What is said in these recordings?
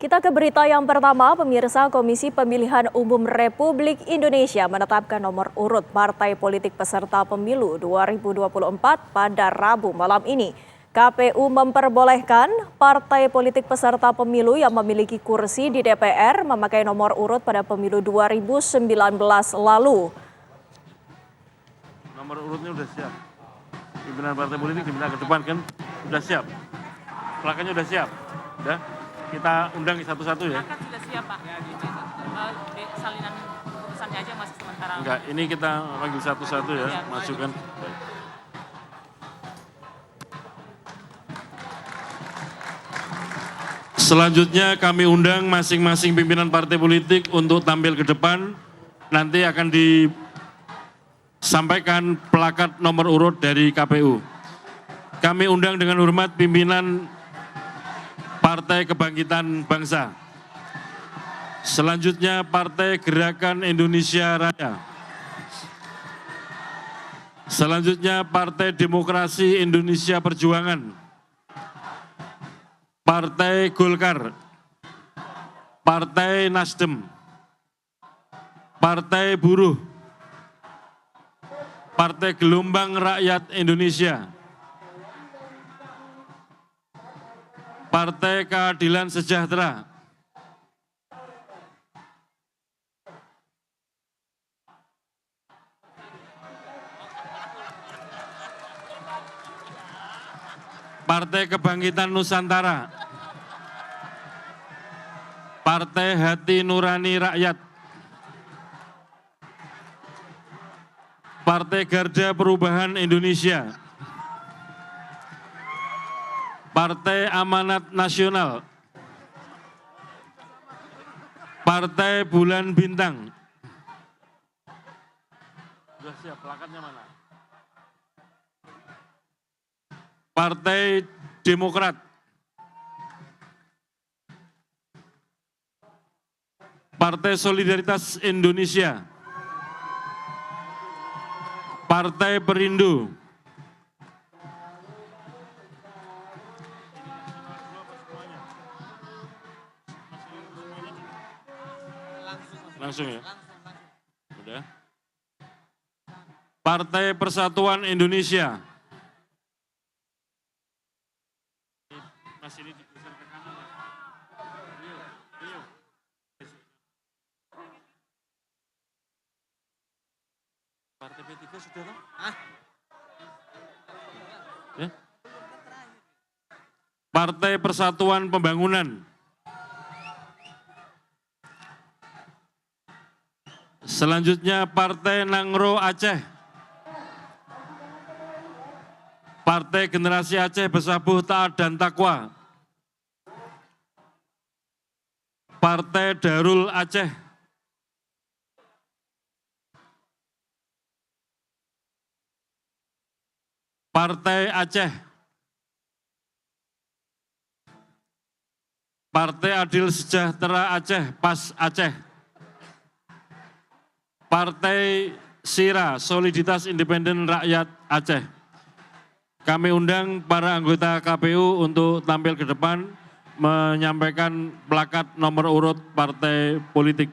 Kita ke berita yang pertama, pemirsa. Komisi Pemilihan Umum Republik Indonesia menetapkan nomor urut partai politik peserta pemilu 2024 pada Rabu malam ini. KPU memperbolehkan partai politik peserta pemilu yang memiliki kursi di DPR memakai nomor urut pada pemilu 2019 lalu. Nomor urutnya udah siap. Pimpinan partai politik diminta ke depan kan, udah siap. Plakanya udah siap. Udah. Kita undang satu-satu ya. Plakat sudah siap, Pak. Salinan putusannya aja masih sementara. Enggak, ini kita panggil satu-satu ya, Ya, masukkan. Baik. Selanjutnya kami undang masing-masing pimpinan partai politik untuk tampil ke depan. Nanti akan disampaikan plakat nomor urut dari KPU. Kami undang dengan hormat pimpinan Partai Kebangkitan Bangsa. Selanjutnya Partai Gerakan Indonesia Raya. Selanjutnya Partai Demokrasi Indonesia Perjuangan. Partai Golkar. Partai Nasdem. Partai Buruh. Partai Gelombang Rakyat Indonesia. Partai Keadilan Sejahtera. Partai Kebangkitan Nusantara. Partai Hati Nurani Rakyat. Partai Garda Perubahan Indonesia. Partai Amanat Nasional. Partai Bulan Bintang. Sudah siap, plakatnya mana? Partai Demokrat. Partai Solidaritas Indonesia. Partai Perindo. Langsung ya? Udah. Partai Persatuan Indonesia. Mas ini digeser ke kanan ya. Partai P3 sudah kan? Ya? Partai Persatuan Pembangunan. Selanjutnya Partai Nangro Aceh. Partai Generasi Aceh Besabuh Taat dan Takwa. Partai Darul Aceh. Partai Aceh. Partai Adil Sejahtera Aceh, PAS Aceh. Partai SIRA, Soliditas Independen Rakyat Aceh. Kami undang para anggota KPU untuk tampil ke depan menyampaikan plakat nomor urut partai politik.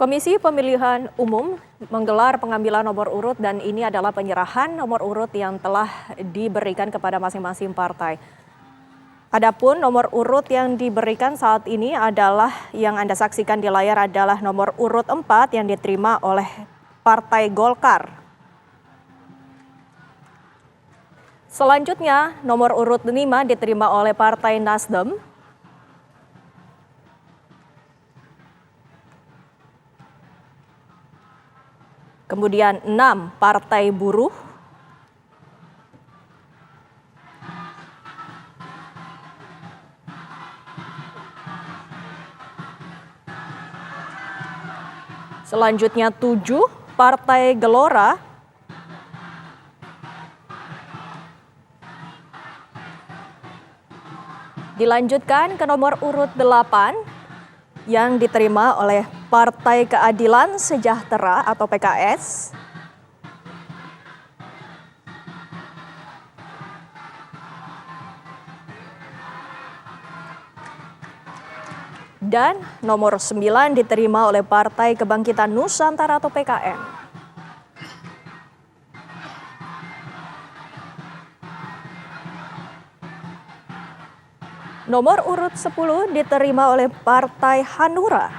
Komisi Pemilihan Umum menggelar pengambilan nomor urut dan ini adalah penyerahan nomor urut yang telah diberikan kepada masing-masing partai. Adapun nomor urut yang diberikan saat ini adalah yang Anda saksikan di layar adalah nomor urut 4 yang diterima oleh Partai Golkar. Selanjutnya, nomor urut 5 diterima oleh Partai Nasdem. Kemudian 6 Partai Buruh. Selanjutnya 7 Partai Gelora. Dilanjutkan ke nomor urut 8 yang diterima oleh Partai Keadilan Sejahtera atau PKS. Dan nomor 9 diterima oleh Partai Kebangkitan Nusantara atau PKN. Nomor urut 10 diterima oleh Partai Hanura.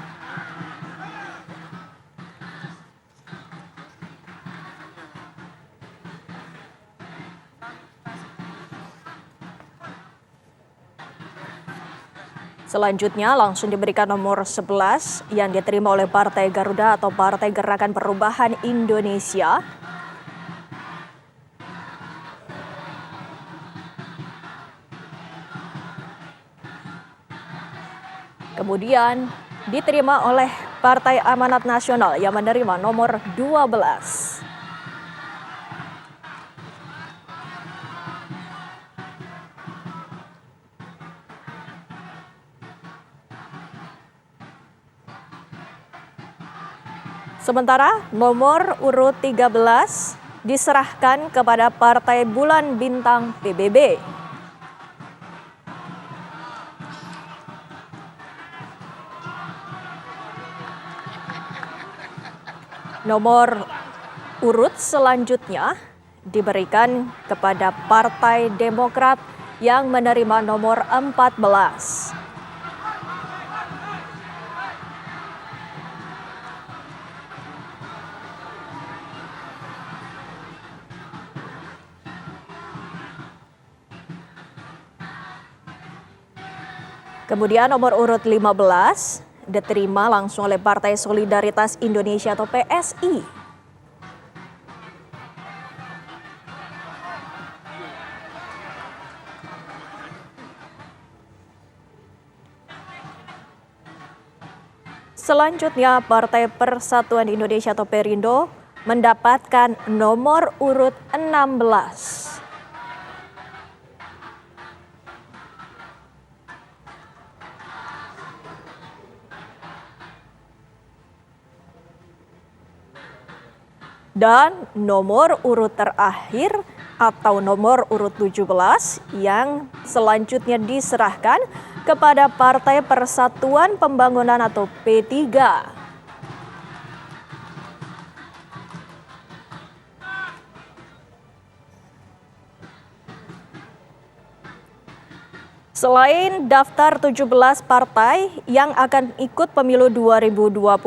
Selanjutnya langsung diberikan nomor 11 yang diterima oleh Partai Garuda atau Partai Gerakan Perubahan Indonesia. Kemudian diterima oleh Partai Amanat Nasional yang menerima nomor 12. Sementara nomor urut 13 diserahkan kepada Partai Bulan Bintang PBB. Nomor urut selanjutnya diberikan kepada Partai Demokrat yang menerima nomor 14. Kemudian nomor urut 15 diterima langsung oleh Partai Solidaritas Indonesia atau PSI. Selanjutnya Partai Persatuan Indonesia atau Perindo mendapatkan nomor urut 16. Dan nomor urut terakhir atau nomor urut 17 yang selanjutnya diserahkan kepada Partai Persatuan Pembangunan atau P3. Selain daftar 17 partai yang akan ikut pemilu 2024,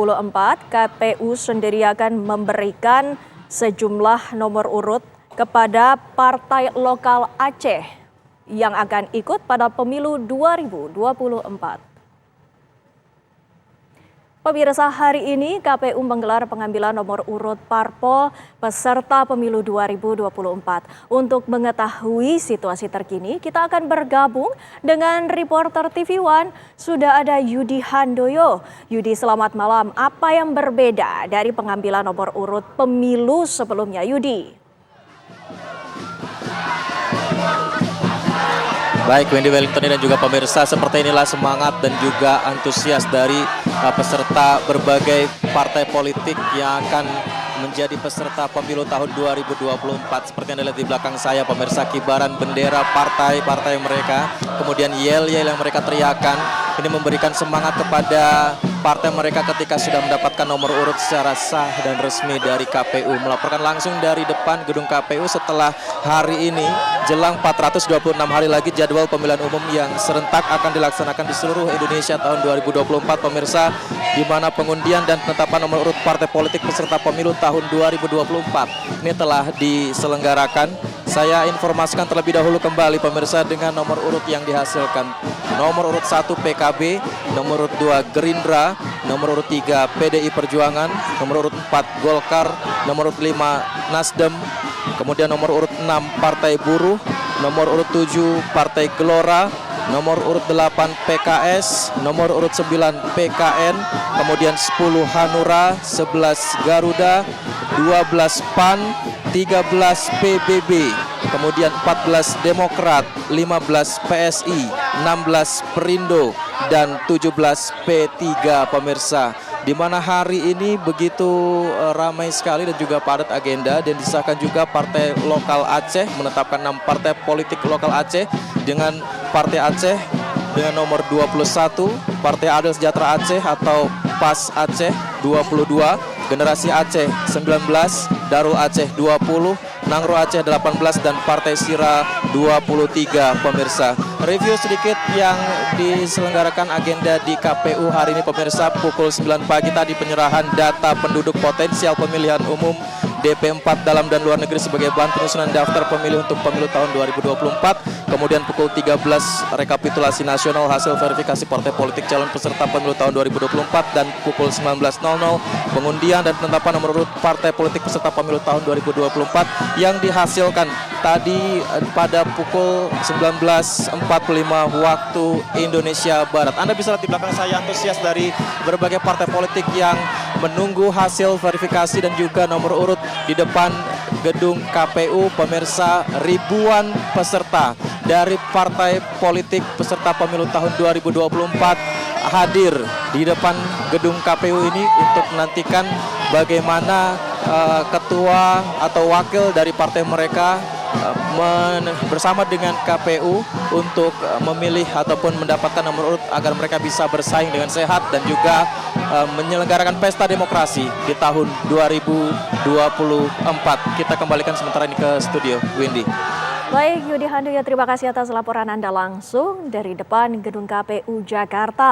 KPU sendiri akan memberikan sejumlah nomor urut kepada partai lokal Aceh yang akan ikut pada pemilu 2024. Pemirsa, hari ini KPU menggelar pengambilan nomor urut parpol peserta pemilu 2024. Untuk mengetahui situasi terkini, kita akan bergabung dengan reporter TV One. Sudah ada Yudi Handoyo. Yudi, selamat malam. Apa yang berbeda dari pengambilan nomor urut pemilu sebelumnya, Yudi? Baik, Wendy Wellington dan juga pemirsa, seperti inilah semangat dan juga antusias dari peserta berbagai partai politik yang akan menjadi peserta pemilu tahun 2024. Seperti yang dilihat di belakang saya, pemirsa, kibaran bendera partai-partai mereka, kemudian yel-yel yang mereka teriakan, ini memberikan semangat kepada partai mereka ketika sudah mendapatkan nomor urut secara sah dan resmi dari KPU. Melaporkan langsung dari depan gedung KPU setelah hari ini jelang 426 hari lagi jadwal pemilihan umum yang serentak akan dilaksanakan di seluruh Indonesia tahun 2024 pemirsa, di mana pengundian dan penetapan nomor urut partai politik peserta pemilu tahun 2024 ini telah diselenggarakan. Saya informasikan terlebih dahulu kembali pemirsa dengan nomor urut yang dihasilkan. Nomor urut 1 PKB, nomor urut 2 Gerindra, nomor urut 3 PDI Perjuangan, nomor urut 4 Golkar, nomor urut 5 Nasdem, kemudian nomor urut 6 Partai Buruh, nomor urut 7 Partai Gelora, nomor urut 8 PKS, nomor urut 9 PKN, kemudian 10 Hanura, 11 Garuda, 12 PAN, 13 PBB, kemudian 14 Demokrat, 15 PSI, 16 Perindo, dan 17 P3 pemirsa. Di mana hari ini begitu ramai sekali dan juga padat agenda, dan disahkan juga Partai Lokal Aceh menetapkan 6 partai politik lokal Aceh dengan Partai Aceh dengan nomor 21, Partai Adil Sejahtera Aceh atau PAS Aceh 22, Generasi Aceh 19, Darul Aceh 20, Nangro Aceh 18, dan Partai Sira 23 pemirsa. Review sedikit yang diselenggarakan agenda di KPU hari ini pemirsa. Pukul 9 pagi tadi penyerahan data penduduk potensial pemilihan umum DP4 dalam dan luar negeri sebagai bahan penyusunan daftar pemilih untuk pemilu tahun 2024. Kemudian pukul 13 rekapitulasi nasional hasil verifikasi partai politik calon peserta pemilu tahun 2024, dan pukul 19.00 pengundian dan penetapan nomor urut partai politik peserta pemilu tahun 2024 yang dihasilkan tadi pada pukul 19.45 waktu Indonesia Barat. Anda bisa lihat di belakang saya antusias dari berbagai partai politik yang menunggu hasil verifikasi dan juga nomor urut di depan gedung KPU pemirsa. Ribuan peserta dari partai politik peserta pemilu tahun 2024 hadir di depan gedung KPU ini untuk menantikan bagaimana ketua atau wakil dari partai mereka bersama dengan KPU untuk memilih ataupun mendapatkan nomor urut agar mereka bisa bersaing dengan sehat dan juga menyelenggarakan pesta demokrasi di tahun 2024. Kita kembalikan sementara ini ke studio, Windy. Baik, Yudi Handoyo, terima kasih atas laporan Anda langsung dari depan gedung KPU Jakarta.